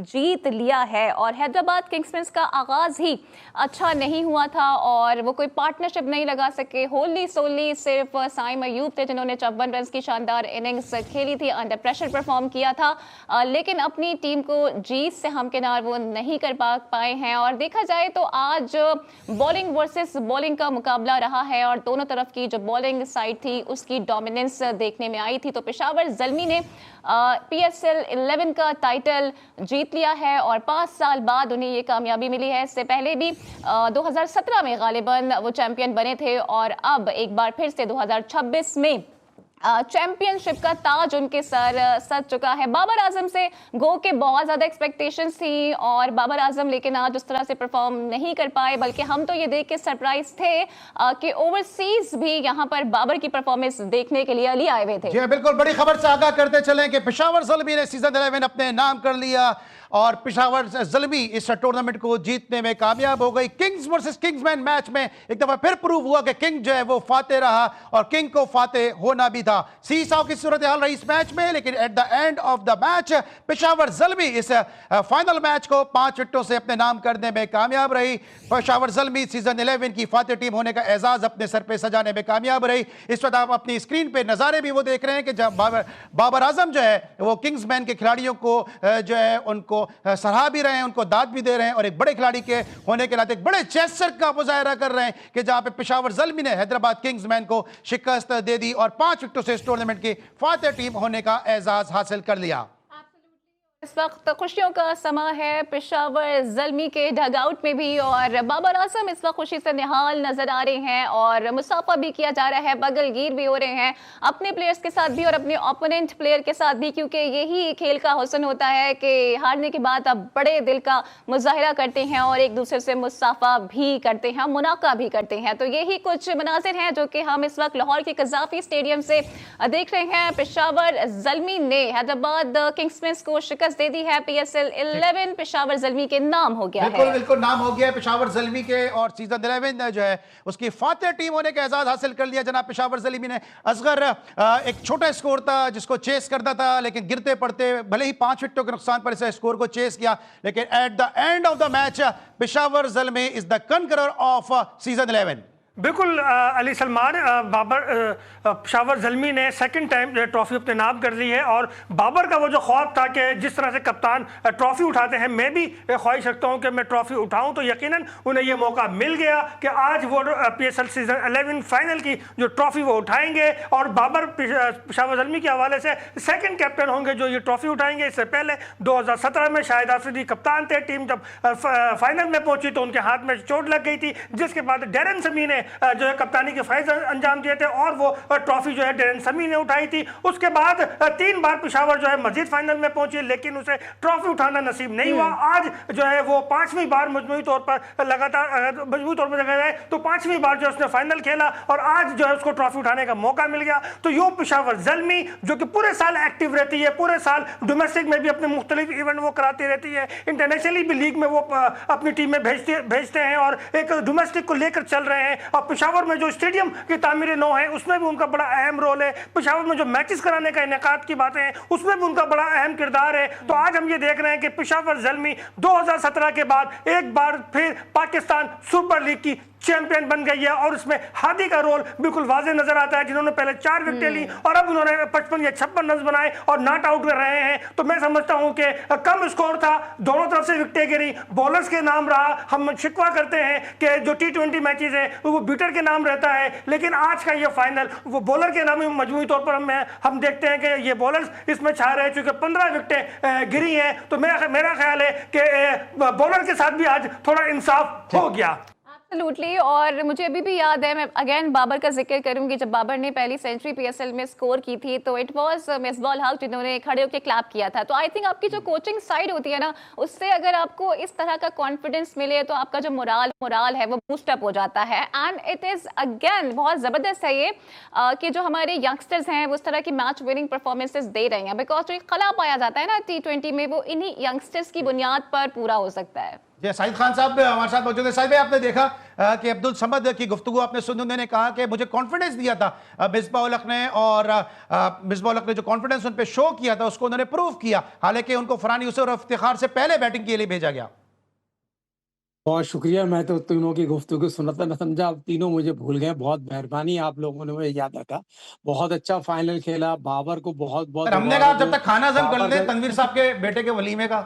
Speaker 2: जीत लिया है। और हैदराबाद किंग्समैन का आगाज़ ही अच्छा नहीं हुआ था, और वो कोई पार्टनरशिप नहीं लगा सके। होली सोली सिर्फ साइम अयूब थे जिन्होंने 54 रन की शानदार इनिंग्स खेली थी, अंडर प्रेशर परफॉर्म किया था, लेकिन अपनी टीम को जीत से हमकिनार वो नहीं कर पाए हैं। और देखा जाए तो आज बॉलिंग वर्सेस बॉलिंग का मुकाबला रहा है, और दोनों तरफ की जो बॉलिंग साइड थी उसकी डोमिनेंस देखने में आई थी। तो पेशावर ज़ल्मी ने PSL 11 का टाइटल जीत लिया है, और 5 साल बाद उन्हें ये कामयाबी मिली है। इससे पहले भी 2017 में गालिबन वो चैंपियन बने थे, और अब एक बार फिर से 2026 में चैंपियनशिप का ताज उनके सर सज चुका है। बाबर आजम से गो के बहुत ज़्यादा एक्सपेक्टेशंस थी, और बाबर आजम लेकिन आज उस तरह से परफॉर्म नहीं कर पाए, बल्कि हम तो ये देख के सरप्राइज थे कि ओवरसीज भी यहाँ पर बाबर की परफॉर्मेंस देखने के लिए अली आए हुए थे।
Speaker 1: जी बिल्कुल, बड़ी खबर से आगाह करते चलें कि पेशावर ज़ल्मी ने सीजन 11 अपने नाम कर लिया, और पेशावर ज़ल्मी इस टूर्नामेंट को जीतने में कामयाब हो गई। किंग्स वर्सेस किंग्समैन मैच में एक दफा फिर प्रूव हुआ कि किंग जो है वो फाते रहा, और किंग को फाते होना भी था। सीसाओ की सूरत हाल रही इस मैच में, लेकिन at the end of the match Peshawar Zalmi इस फाइनल मैच को 5 विकेटों से अपने नाम करने में कामयाब रही। पेशावर ज़ल्मी सीजन 11 की फाते टीम होने का एजाज अपने सर पे सजाने में कामयाब रही। इस वक्त आप अपनी स्क्रीन पे नज़ारे भी वो देख रहे हैं कि जब बाबर आजम जो है वो किंग्समैन के खिलाड़ियों को जो है उनको सराहा भी रहे हैं, उनको दाद भी दे रहे हैं, और एक बड़े खिलाड़ी के होने के नाते एक बड़े जेस्चर का मुजाहरा कर रहे हैं कि जहां पे पेशावर ज़ल्मी ने हैदराबाद किंग्समैन को शिकस्त दे दी और 5 विकेटों से इस टूर्नामेंट की फाते टीम होने का एजाज हासिल कर लिया।
Speaker 2: इस वक्त खुशियों का समा है पेशावर ज़ल्मी के डगआउट में भी, और बाबर आजम इस वक्त खुशी से निहाल नजर आ रहे हैं, और मुसाफा भी किया जा रहा है, बगलगीर भी हो रहे हैं अपने प्लेयर्स के साथ भी और अपने ओपोनेंट प्लेयर के साथ भी, क्योंकि यही खेल का हुस्न होता है कि हारने के बाद आप बड़े दिल का मुजाहिरा करते हैं और एक दूसरे से मुसाफा भी करते हैं, मुनाका भी करते हैं। तो यही कुछ मनाजिर हैं जो कि हम इस वक्त लाहौर के कज़ाफी स्टेडियम से देख रहे हैं। पेशावर ज़ल्मी ने हैदराबाद किंग्समैन को शिकस्त दे दी है। PSL 11 पेशावर ज़ल्मी के नाम हो गया है।
Speaker 1: बिल्कुल नाम हो गया है पेशावर ज़ल्मी के, और सीजन 11 जो है उसकी फाते टीम होने का एजाज हासिल कर लिया जनाब पेशावर ज़ल्मी ने। असगर एक छोटा स्कोर था जिसको चेस करना था, लेकिन गिरते पड़ते भले ही 5 विकेटों के नुकसान पर इस स्कोर को चेस किया, लेकिन at the end of the match Peshawar Zalmi is the conqueror of season 11।
Speaker 3: बिल्कुल अली सलमान, पेशावर ज़ल्मी ने सेकंड टाइम ट्रॉफी अपने नाम कर ली है, और बाबर का वो जो ख्वाब था कि जिस तरह से कप्तान ट्रॉफी उठाते हैं, मैं भी ख्वाहिश रखता हूं कि मैं ट्रॉफी उठाऊं, तो यकीनन उन्हें ये मौका मिल गया कि आज वो PSL सीजन 11 फाइनल की जो ट्रॉफी वो उठाएंगे, और बाबर पेशावर ज़ल्मी के हवाले से सेकंड कैप्टन होंगे जो ये ट्रॉफी उठाएंगे। इससे पहले 2017 में शाहिद आफरीदी कप्तान थे, टीम जब फाइनल में पहुंची तो उनके हाथ में चोट लग गई थी, जिसके बाद डैरेन समी ने जो है कप्तानी के फैज अंजाम दिए थे और वो ट्रॉफी जो है डेरेन समी ने उठाई थी। उसके बाद 3 बार पेशावर जो है मजीद फाइनल में पहुंची, लेकिन उसे ट्रॉफी उठाना नसीब नहीं हुआ। आज जो है वो 5वीं बार मजमूई तौर पर लगातार मजबूत तौर पर देखा जाए तो 5वीं बार जो उसने फाइनल खेला और आज जो है उसको ट्रॉफी उठाने का मौका मिल गया। तो यूं पेशावर ज़ल्मी जो कि पूरे साल एक्टिव रहती है, पूरे साल डोमेस्टिक में भी अपने मुख्तलिफ इवेंट वो कराती रहती है, इंटरनेशनली भी लीग में वो अपनी टीम में भेजते हैं और एक डोमेस्टिक को लेकर चल रहे हैं। और पेशावर में जो स्टेडियम की तामीर नौ है उसमें भी उनका बड़ा अहम रोल है। पेशावर में जो मैचेस कराने का इनेकाद की बातें हैं उसमें भी उनका बड़ा अहम किरदार है। तो आज हम ये देख रहे हैं कि पेशावर ज़ल्मी 2017 के बाद एक बार फिर पाकिस्तान सुपर लीग की चैंपियन बन गई है और उसमें हादी का रोल बिल्कुल वाज़े नजर आता है, जिन्होंने पहले 4 विकेटें ली और अब उन्होंने 55 या 56 रन बनाए और नॉट आउट कर रहे हैं। तो मैं समझता हूं कि कम स्कोर था, दोनों तरफ से विकेटें गिरी, बॉलर्स के नाम रहा। हम शिकवा करते हैं कि जो T20 मैचेस है वो बीटर के नाम रहता है, लेकिन आज का ये फाइनल वो बॉलर के नाम मजमूई तौर पर हम देखते हैं कि ये बॉलर्स इसमें छा रहे हैं। चूंकि 15 विकेटें गिरी हैं तो मेरा ख्याल है कि बॉलर के साथ भी आज थोड़ा इंसाफ हो गया।
Speaker 2: एब्सोल्युटली। और मुझे अभी भी याद है, मैं अगेन बाबर का जिक्र करूंगी, जब बाबर ने पहली सेंचुरी पीएसएल में स्कोर की थी तो इट वाज मिसबाह हक जिन्होंने खड़े होकर क्लैप किया था। तो आई थिंक आपकी जो कोचिंग साइड होती है ना, उससे अगर आपको इस तरह का कॉन्फिडेंस मिले तो आपका जो मोराल है वो बूस्टअप हो जाता है। एंड इट इज़ अगेन बहुत ज़बरदस्त है ये कि जो हमारे यंगस्टर्स हैं वो इस तरह की मैच विनिंग परफॉर्मेंसेस दे रहे हैं, बिकॉज जो खला पाया जाता है ना T20 में वो इन्हीं यंगस्टर्स की बुनियाद पर पूरा हो सकता है।
Speaker 1: जी, साहिद खान साहब हमारे साथ मौजूद है। साहिद भाई, आपने देखा कि अब्दुल समद की गुफ्तगू आपने सुनी, उन्होंने कहा कि मुझे कॉन्फिडेंस दिया था मिसबाह उल हक ने, और मिसबाह उल हक ने जो कॉन्फिडेंस उन पे शो किया था उसको उन्होंने प्रूव किया। हालांकि उनको फरहान यूसुफ और इफ्तिखार से पहले बैटिंग के लिए भेजा गया।
Speaker 4: बहुत शुक्रिया। मैं तो तीनों की गुफ्तगू सुना था, मैं समझा आप तीनों मुझे भूल गए। बहुत मेहरबानी, आप लोगों ने मुझे याद रखा। बहुत अच्छा फाइनल खेला, बाबर को बहुत बहुत
Speaker 1: हमने कहा जब
Speaker 4: मुबारक
Speaker 1: तक खाना हजम कर
Speaker 4: बाबर
Speaker 1: ले
Speaker 4: का
Speaker 1: तनवीर साहब के बेटे के वलीमे का।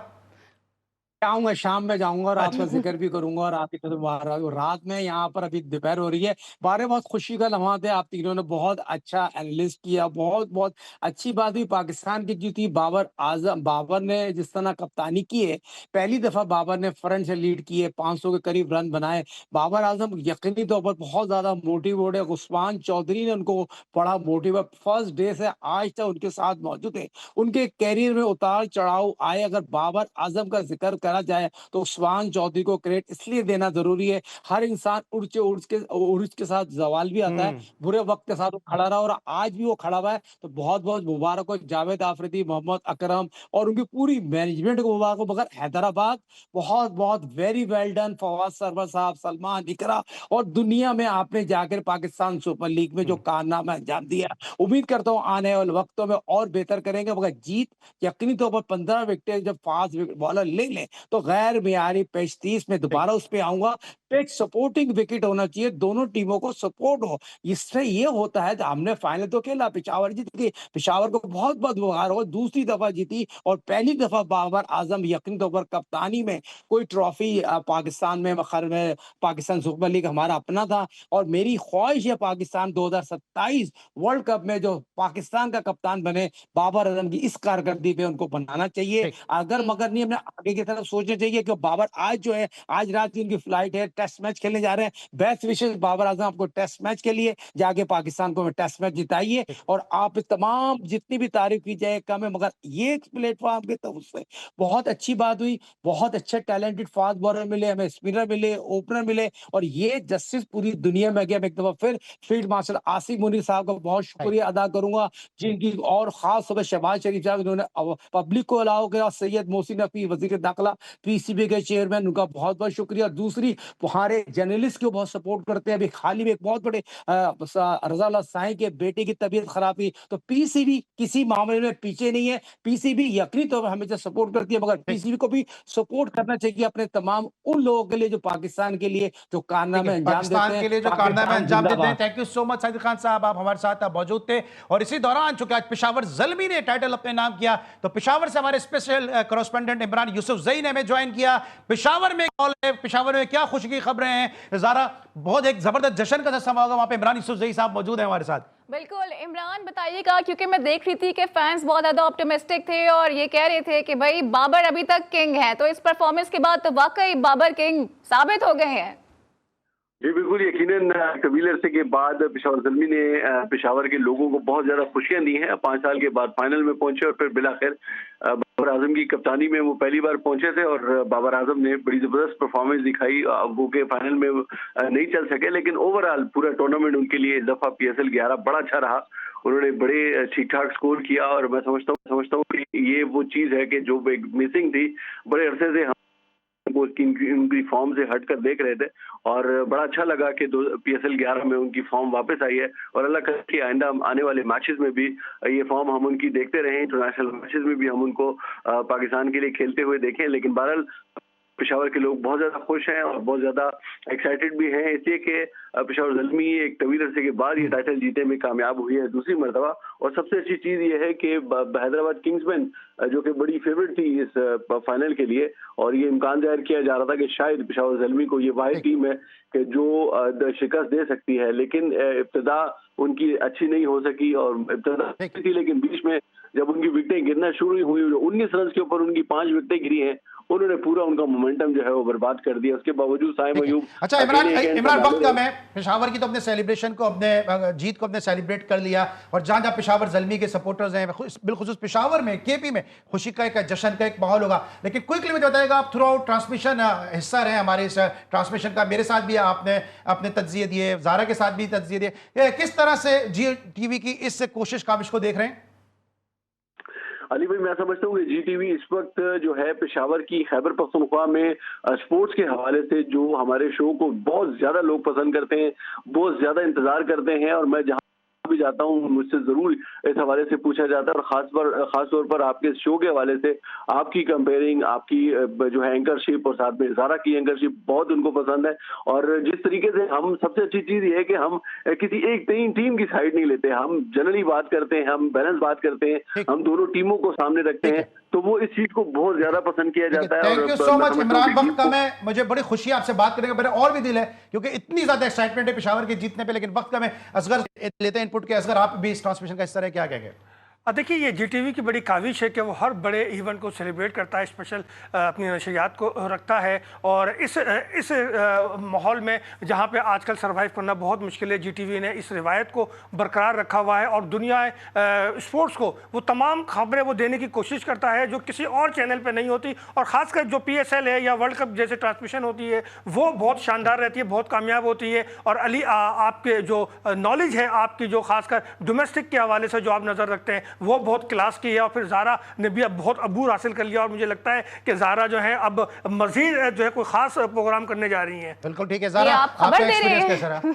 Speaker 4: आऊंगा, शाम में जाऊंगा और आपका
Speaker 1: अच्छा।
Speaker 4: जिक्र भी करूंगा और आपकी तरफ रात में। यहाँ पर अभी दोपहर हो रही है। बारे बहुत खुशी का लम्हा थे, आप तीनों ने बहुत अच्छा एनालिस्ट किया। बहुत बहुत अच्छी बात हुई पाकिस्तान की जो थी, बाबर ने जिस तरह कप्तानी की है, पहली दफा बाबर ने फ्रंट से लीड किए, 500 के करीब रन बनाए। बाबर आजम यकीनी तौर पर बहुत ज्यादा मोटिवेट है। उस्मान चौधरी ने उनको बड़ा मोटिवेट, फर्स्ट डे से आज तक उनके साथ मौजूद है। उनके कैरियर में उतार चढ़ाव आए, अगर बाबर आजम का जिक्र करा जाए तो उस्मान चौधरी को क्रेडिट इसलिए देना जरूरी है। हर इंसान उर्ज के साथ जवाल भी आता है, बुरे वक्त के साथ वो खड़ा रहा और आज भी वो खड़ा हुआ है। तो बहुत बहुत मुबारक हो जावेद आफरीदी, मोहम्मद अकरम और उनकी पूरी मैनेजमेंट को मुबारक हो। मगर हैदराबाद बहुत बहुत very well done, Fawad Sarwar साहब, सलमान इकरा, और दुनिया में आपने जाकर पाकिस्तान सुपर लीग में जो कारनामा अंजाम दिया, उम्मीद करता हूँ आने वाले वक्तों में और बेहतर करेंगे। मगर जीत यकीनी तौर पर 15 विकेट जब फास्ट बॉलर ले लें तो गैर मियारी पेश 30 में दोबारा उस पर आऊंगा। पिच सपोर्टिंग विकेट होना चाहिए, दोनों टीमों को सपोर्ट हो। इससे ये होता है, हमने फाइनल तो खेला, पेशावर जीत गई, पेशावर को बहुत बहुत मुबारक हो, दूसरी दफा जीती और पहली दफा बाबर आजम यकीन तौर पर कप्तानी में कोई ट्रॉफी पाकिस्तान में मखर में पाकिस्तान सुपर लीग हमारा अपना था। और मेरी ख्वाहिश है पाकिस्तान 2027 वर्ल्ड कप में जो पाकिस्तान का कप्तान बने, बाबर आजम की इस कारकर्दगी पे उनको बनाना चाहिए। अगर मगर नहीं, हमने आगे की तरफ सोचना चाहिए कि बाबर आज जो है, आज रात की उनकी फ्लाइट है, टेस्ट मैच खेलने जा रहे हैं। बेस्ट विशेष बाबर आजम आपको टेस्ट मैच के लिए, जाके पाकिस्तान को टेस्ट मैच जिताइए। और आप तमाम जितनी भी तारीफ की जाए कम है, मगर ये प्लेटफॉर्म के तरफ से बहुत अच्छी बात हुई। बहुत अच्छे टैलेंटेड फास्ट बॉलर मिले हमें, स्पिनर मिले, ओपनर मिले, और ये जस्टिस पूरी दुनिया में गया। मैं एक दफा फिर फील्ड मार्शल आसिफ मुनीर साहब का बहुत शुक्रिया अदा करूंगा, जिनकी और खास तौर पर शहबाज शरीफ साहब, उन्होंने पब्लिक को अलाउ किया। सैयद मोहसिन नकवी वजीर दाखिला, पीसीबी के चेयरमैन, उनका बहुत बहुत शुक्रिया। दूसरी हमारे जर्नलिस्ट को बहुत सपोर्ट करते हैं। अभी हाल ही में एक बहुत बड़े रजा साई के बेटे की तबीयत खराब हुई, तो पीसीबी किसी मामले में पीछे नहीं है। पीसीबी यकीनी तौर पर हमेशा सपोर्ट करती है, मगर पीसीबी को भी सपोर्ट करना चाहिए अपने तमाम उन लोगों के लिए जो पाकिस्तान के लिए जो कारनामे अंजाम देते हैं,
Speaker 1: पाकिस्तान के लिए जो कारनामे अंजाम देते हैं। Thank you so much Shahid Khan साहब, आप हमारे साथ मौजूद थे। और इसी दौरान चूंकि आज पेशावर ज़ल्मी ने टाइटल अपने नाम किया, तो पेशावर से हमारे स्पेशल कॉरेस्पोंडेंट इमरान यूसुफजई ने हमें ज्वाइन किया। पेशावर में कॉल है, पेशावर में क्या खुशी की खबरें हैं ज़ारा? बहुत एक जबरदस्त जश्न का समा होगा, वहां पे इमरान यूसुफजई साहब मौजूद हैं हमारे साथ।
Speaker 2: बिल्कुल इमरान, बताइएगा, क्योंकि मैं देख रही थी कि फैंस बहुत ज़्यादा ऑप्टिमिस्टिक थे और ये कह रहे थे कि भाई बाबर अभी तक किंग है, तो इस परफॉर्मेंस के बाद तो वाकई बाबर किंग साबित हो गए हैं।
Speaker 5: जी बिल्कुल, यकीनन कबीर अरसे के बाद पेशावर ज़ल्मी ने पेशावर के लोगों को बहुत ज़्यादा खुशियाँ दी हैं। 5 साल के बाद फाइनल में पहुँचे और फिर बिलाखिर बाबर आज़म की कप्तानी में वो पहली बार पहुँचे थे और बाबर आज़म ने बड़ी ज़बरदस्त परफॉर्मेंस दिखाई। वो के फाइनल में नहीं चल सके, लेकिन ओवरऑल पूरा टूर्नामेंट उनके लिए इस दफ़ा PSL 11 बड़ा अच्छा रहा। उन्होंने बड़े ठीक-ठाक स्कोर किया और मैं समझता हूँ कि ये वो चीज़ है कि जो एक मिसिंग थी, बड़े अरसे से वो उनकी फॉर्म से हटकर देख रहे थे और बड़ा अच्छा लगा कि PSL 11 में उनकी फॉर्म वापस आई है और अल्लाह करे कि आइंदा आने वाले मैचेस में भी ये फॉर्म हम उनकी देखते रहें, इंटरनेशनल मैचेस में भी हम उनको पाकिस्तान के लिए खेलते हुए देखें। लेकिन बहरहाल पेशावर के लोग बहुत ज़्यादा खुश हैं और बहुत ज़्यादा एक्साइटेड भी हैं, इसलिए कि पेशावर ज़ल्मी एक तवील अरसे के बाद ये टाइटल जीतने में कामयाब हुई है दूसरी मरतबा। और सबसे अच्छी चीज़ ये है कि हैदराबाद किंग्समैन जो कि बड़ी फेवरेट थी इस फाइनल के लिए, और ये इम्कान जाहिर किया जा रहा था कि शायद पेशावर ज़ल्मी को ये वाहिद टीम है कि जो शिकस्त दे सकती है, लेकिन इब्तिदा उनकी अच्छी नहीं हो सकी और इब्तिदा थी, लेकिन बीच में जब उनकी विकेटें गिरना शुरू हुई, 19 रन के ऊपर उनकी 5 विकेटें गिरी हैं, उन्होंने पूरा उनका मोमेंटम जो है वो बर्बाद कर दिया। उसके बावजूद साइम अयूब।
Speaker 1: अच्छा इमरान वक्त कम है, पेशावर की तो अपने सेलिब्रेशन को, अपने जीत को अपने सेलिब्रेट कर लिया, और जहां जहां पेशावर ज़ल्मी के सपोर्टर्स हैं, बिलखुसूस पेशावर में KP में खुशी का एक जश्न का एक माहौल होगा। लेकिन क्विकली मुझे बताएगा, आप थ्रू आउट ट्रांसमिशन हिस्सा रहे हमारे इस ट्रांसमिशन का, मेरे साथ भी आपने अपने तज्जिए दिए, ज़ारा के साथ भी तज्जिए दिए, किस तरह से GTV की इस कोशिश काविश को देख रहे हैं?
Speaker 5: अली भाई, मैं समझता हूँ कि GTV इस वक्त जो है पेशावर की खैबर पख्तूनख्वा में स्पोर्ट्स के हवाले से जो हमारे शो को बहुत ज्यादा लोग पसंद करते हैं, बहुत ज्यादा इंतजार करते हैं, और मैं जहाँ भी जाता हूँ मुझसे जरूर इस हवाले से पूछा जाता है, और खास तौर पर आपके शो के हवाले से आपकी कंपेयरिंग, आपकी जो है एंकरशिप और साथ में ज़ारा की एंकरशिप बहुत उनको पसंद है। और जिस तरीके से हम, सबसे अच्छी चीज़ ये है कि हम किसी एक टीम की साइड नहीं लेते, हम जनरली बात करते हैं, हम बैलेंस बात करते हैं, हम दोनों टीमों को सामने रखते हैं, तो वो इस चीज को बहुत ज्यादा पसंद किया जाता है।
Speaker 1: Thank you so much Imran, वक्त कम है, मुझे बड़ी खुशी आपसे बात करने का मेरा और भी दिल है, क्योंकि इतनी ज्यादा एक्साइटमेंट है पेशावर के जीतने पे, लेकिन वक्त कम है। असगर लेते हैं इनपुट के। असगर, आप भी इस ट्रांसमिशन का हिस्सा रहे, क्या कहेंगे?
Speaker 3: देखिए, ये GTV की बड़ी काविश है कि वो हर बड़े इवेंट को सेलिब्रेट करता है, स्पेशल अपनी नशरियात को रखता है, और इस माहौल में जहाँ पे आजकल सरवाइव करना बहुत मुश्किल है, GTV ने इस रिवायत को बरकरार रखा हुआ है और दुनिया स्पोर्ट्स को वो तमाम खबरें वो देने की कोशिश करता है जो किसी और चैनल पे नहीं होती, और ख़ासकर जो PSL है या वर्ल्ड कप जैसे ट्रांसमिशन होती है वो बहुत शानदार रहती है, बहुत कामयाब होती है। और अली, आपके जो नॉलेज है आपकी, जो खासकर डोमेस्टिक के हवाले से जो आप नज़र रखते हैं, वो बहुत क्लास की है। और फिर ज़ारा ने भी अब बहुत अबूर हासिल कर लिया, और मुझे लगता है कि ज़ारा जो है अब मज़ीद जो है कोई ख़ास प्रोग्राम करने जा रही हैं।
Speaker 1: बिल्कुल ठीक है ज़ारा,
Speaker 2: आप खबर दे रहे
Speaker 1: कैसा रहा?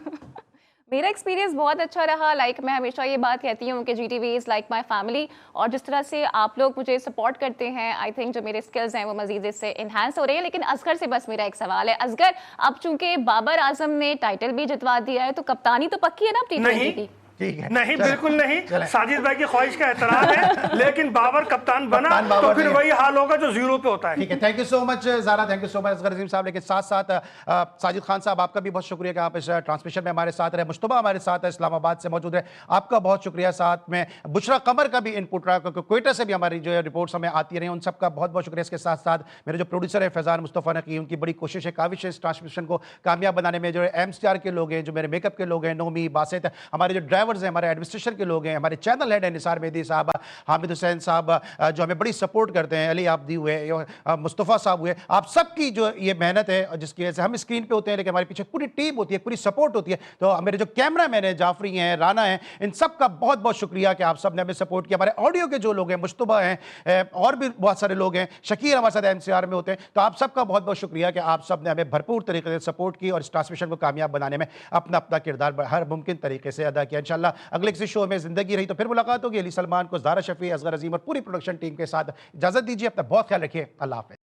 Speaker 2: मेरा एक्सपीरियंस बहुत अच्छा रहा। मैं हमेशा ये बात कहती हूँ कि GTV is like my family, और जिस तरह से आप लोग मुझे सपोर्ट करते हैं, आई थिंक जो मेरे स्किल्स हैं वो मजीद इससे इन्हांस हो रहे हैं। लेकिन असगर से बस मेरा एक सवाल है। असगर, अब चूंकि बाबर आजम ने टाइटल भी जितवा दिया है, तो कप्तानी तो पक्की है ना अब T20 की?
Speaker 3: नहीं, बिल्कुल नहीं। साजिद भाई की ख्वाहिश का एहतराम है, लेकिन बाबर कप्तान बना तो फिर वही हाल होगा जो 0 पे होता है।
Speaker 1: ठीक है, thank you so much Zara, thank you so much Asghar Azeem साहब। लेकिन साथ साथ साजिद खान साहब, आपका भी बहुत शुक्रिया कि आप इस ट्रांसमिशन में हमारे साथ रहे। मुश्तबा हमारे साथ है, इस्लामाबाद से मौजूद रहे, आपका बहुत शुक्रिया। साथ में बुशरा कमर का भी इनपुट रहा, क्योंकि क्वेटा से भी हमारी जो रिपोर्ट्स हमें आती रही, उन सबका बहुत बहुत शुक्रिया। इसके साथ साथ मेरे जो प्रोड्यूसर है फैजान मुस्तफ़ा नकी, उनकी बड़ी कोशिश है, काविश है इस ट्रांसमिशन को कामयाब बनाने में। जो MCR के लोग हैं, जो मेरे मेकअप के लोग हैं, नोमी, बासित, हमारे जो ड्राइवर्स हैं, हमारे एडमिनिस्ट्रेशन के लोग हैं, हमारे चैनल हेड है निसार मेहदी साहब, हामिद हुसैन साहब जो हमें बड़ी सपोर्ट करते हैं, अली आबदी हुए, मुस्तफ़ा साहब हुए, आप सबकी जो ये मेहनत है जिसकी वजह से हम स्क्रीन पे होते हैं, लेकिन हमारे पीछे पूरी टीम होती है, पूरी सपोर्ट होती है। तो मेरे जो कैमरा मैन है, जाफरी हैं, राना हैं, इन सब का बहुत बहुत शुक्रिया कि आप सब ने हमें सपोर्ट किया। हमारे ऑडियो के जो लोग हैं, मुश्तबा हैं, और भी बहुत सारे लोग हैं, शकीर हमारे साथ MCR में होते हैं, तो आप सबका बहुत बहुत शुक्रिया कि आप सब ने हमें भरपूर तरीके से सपोर्ट की और इस ट्रांसमिशन को कामयाब बनाने में अपना अपना किरदार हर मुमकिन तरीके से अदा किया। इंशाल्लाह अगले किसी शो में जिंदगी रही तो फिर मुलाकात होगी। अली सलमान को, ज़ारा शफी, असगर अजीम और पूरी प्रोडक्शन टीम के साथ इजाजत दीजिए। अपना बहुत ख्याल रखिए। अल्लाह हाफ़िज़।